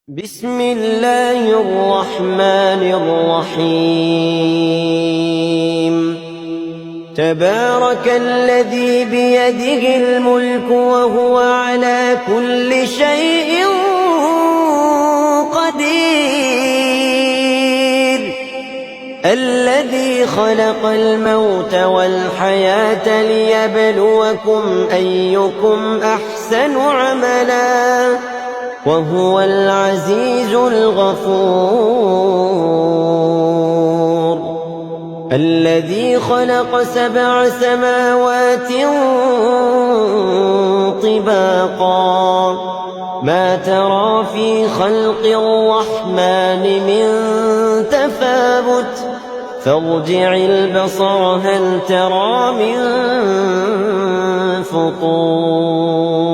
بسم الله الرحمن الرحيم تبارك الذي بيده الملك وهو على كل شيء قدير الذي خلق الموت والحياة ليبلوكم أيكم أحسن عملا وهو العزيز الغفور الذي خلق 7 سماوات طباقا ما ترى في خلق الرحمن من تفاوت فارجع البصر هل ترى من فطور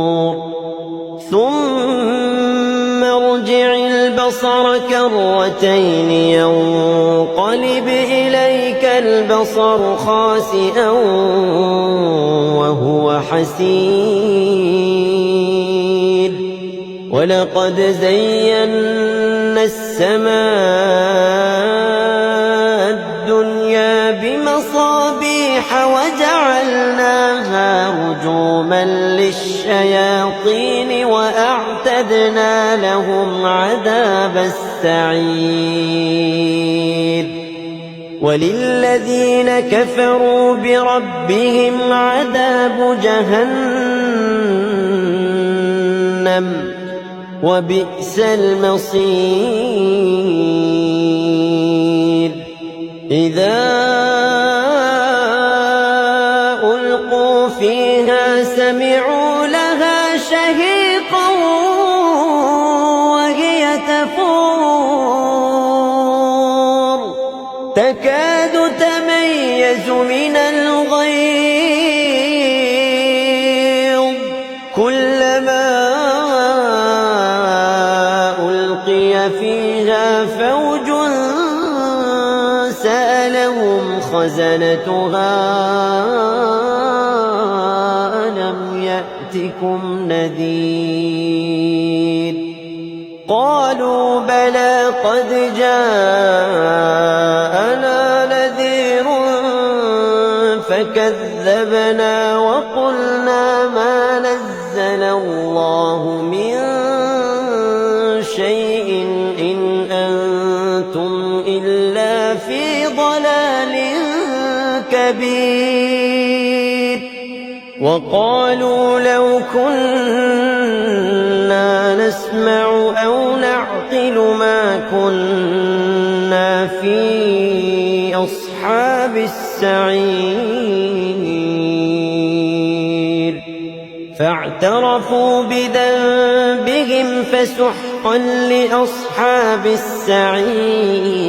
ثم ارجع البصر كرتين ينقلب إليك البصر خاسئا وهو حسير ولقد زينا السماء الدنيا بمصابيح وجعلناها رجوما للشياطين وأعتدنا لهم عذاب السعير وللذين كفروا بربهم عذاب جهنم وبئس المصير إذا ألقوا فيها سمعوا لها شهيقا وهي تفور تكاد تميز من الغيظ كلما ألقي فيها فوج سألهم خزنتها ألم يأتكم نذير قالوا بلى قد جاءنا نذير فكذبنا وقلنا ما نزل الله من شيء إن أنتم إلا في ضلال كبير وقالوا لو كنا نسمع أو نعقل ما كنا في أصحاب السعير فاعترفوا بذنبهم فسحقا لأصحاب السعير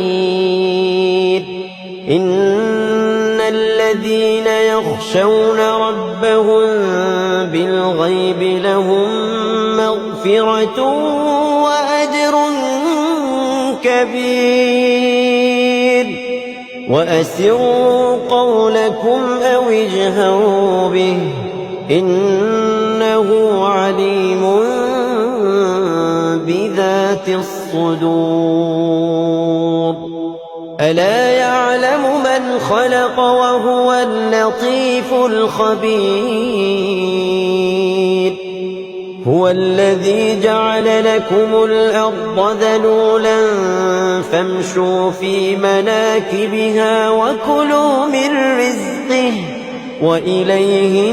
إن الذين يخشون ربهم بالغيب لهم مغفرة وأجر كبير وأسروا قولكم أو اجهروا به إنه عليم بذات الصدور ألا يعلم من خلق وهو اللطيف الخبير هو الذي جعل لكم الأرض ذلولا فامشوا في مناكبها وكلوا من رزقه وإليه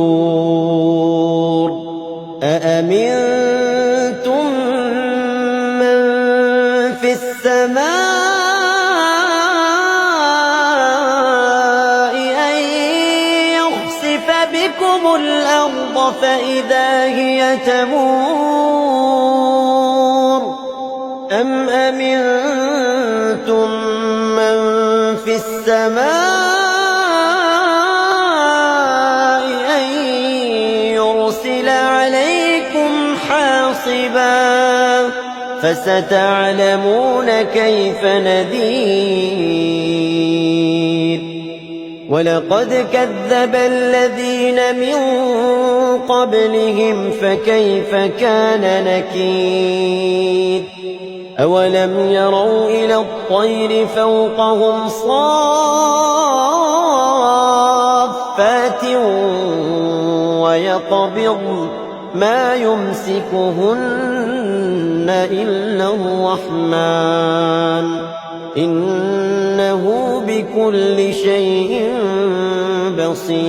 النشور أأمنتم من في السماء أن يخسف بكم الأرض فإذا هي تمور أم أمنتم من في السماء أن يرسل عليكم حاصبا فستعلمون كيف نذير ولقد كذب الذين من قبلهم فكيف كان نكير أولم يروا إلى الطير فوقهم صافات ويقبضن ما يمسكهن إلا الرحمن إنه بكل شيء بصير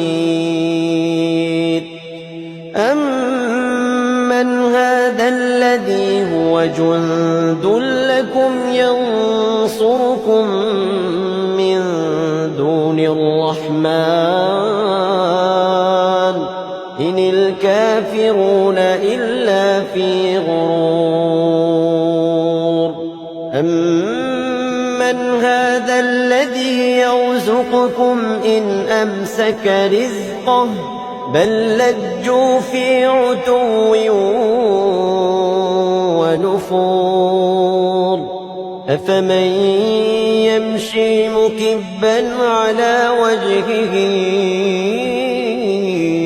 أمن هذا الذي هو جند لكم ينصركم من دون الرحمن إن الكافرون إلا في غرور أمن هذا الذي يرزقكم إن أمسك رزقه بل لجوا في عتو ونفور أفمن يمشي مكبا على وجهه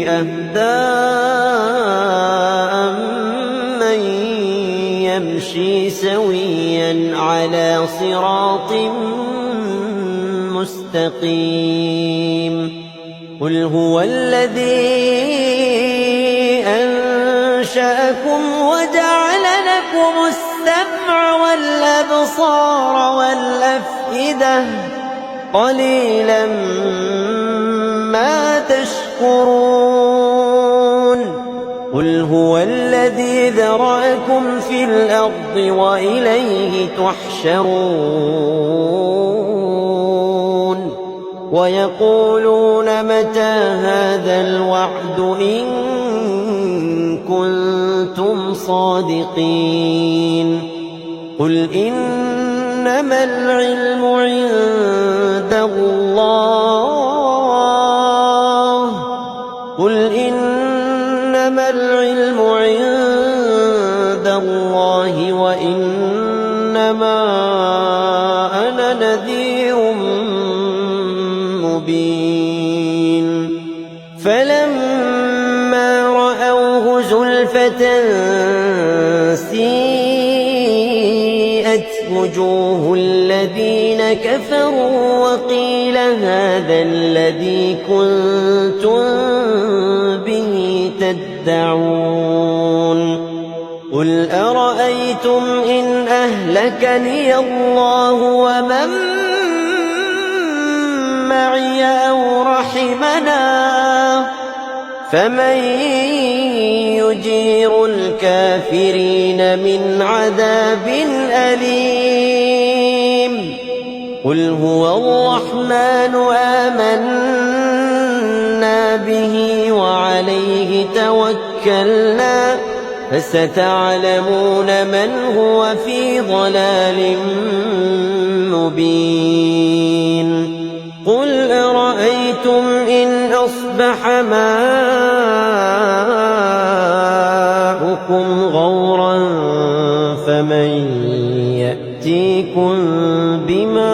أهدى أمن يمشي سويا على صراط مستقيم قل هو الذي أنشأكم وجعل لكم السمع والأبصار والأفئدة قليلا ما تشكرون قل هو الذي ذرأكم في الأرض وإليه تحشرون ويقولون متى هذا الوعد إن كنتم صادقين قل إنما العلم عند الله قل إنما العلم عند الله وإنما أنا نذير مبين فلما رأوه زلفة سيئت وجوه الذين كفروا وقيل هذا الذي كنتم به تدعون قل أرأيتم إن أهلكني الله ومن معي أو رحمنا فمن يجير الكافرين من عذاب أليم قل هو الرحمن آمنا به وعليه توكلنا فستعلمون من هو في ضلال مبين قل أرأيتم إن أصبح ماؤكم غورا فمن يأتيكم بماء